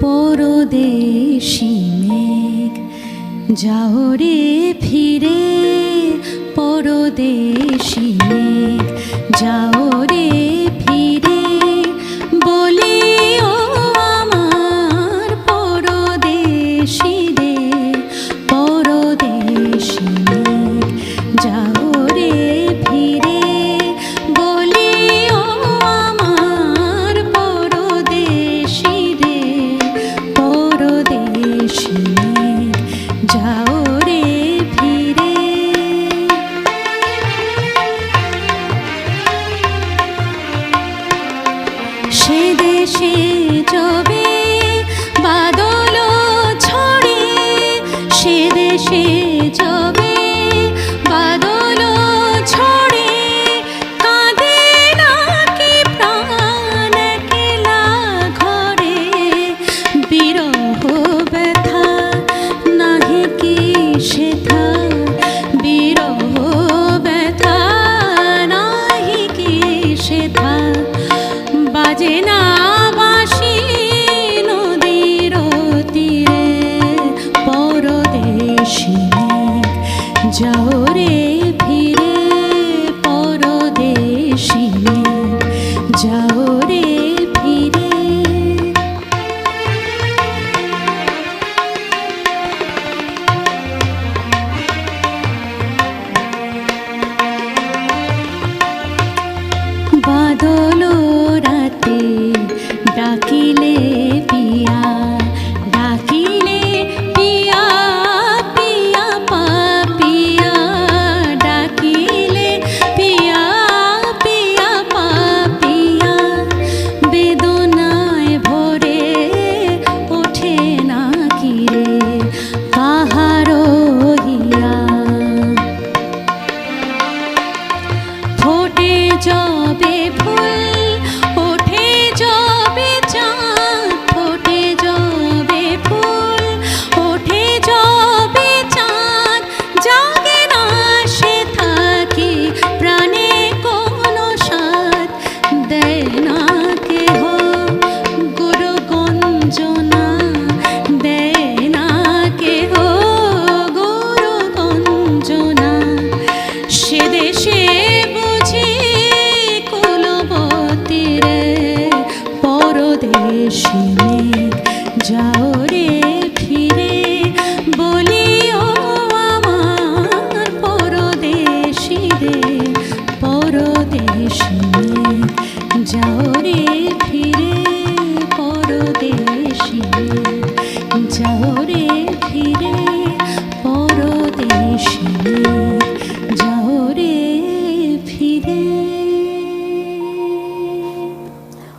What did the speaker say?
পরদেশি মেঘ যাও রে ফিরে, পরদেশি মেঘ যাও রে ফিরে, বলি ও আমার পরদেশি রে, পরদেশি মেঘ যাও রে ফিরে, বলি ও আমার পরদেশি রে, পরদেশি মেঘ যাও রে ফিরে। সে দেশে যবে বাদল ছড়ে, সে দেশে যবে বাদল ছড়ে, কাঁদে নাকি প্রাণ একলা ঘরে, বিরহ ব্যথা নাহি কি সেথা, বিরহ ব্যথা নাহি কি সেথা, বাজে না বাঁশি নদীর তীরে, পরদেশি মেঘ যাও রে ফিরে, পরদেশি মেঘ যাও রে ফিরে। বাদল রাতে ডাকিলে পিয়া, ডাকিলে পিয়া পিয়া পাপিয়া, ডাকিলে পিয়া পিয়া পাপিয়া, বেদনায় ভরে ওঠে না কিরে কাহারো হিয়া, ফোটে যবে ফুল ওঠে যবে চাঁদ, ফোটে যবে ফুল ওঠে যবে চাঁদ, জাগে না সে থাকি প্রাণে কোনো সাথ, দেয় না কেহ গুরু গঞ্জনা, দেয় না কেহ গুরু গঞ্জনা, সে দেশে বুঝি কুলবতী রে, পরদেশি মেঘ যাও রে ফিরে, বলি ও আমার পরদেশি রে, পরদেশি মেঘ যাও রে ফিরে, পরদেশি মেঘ যাও রে ফিরে, পরদেশি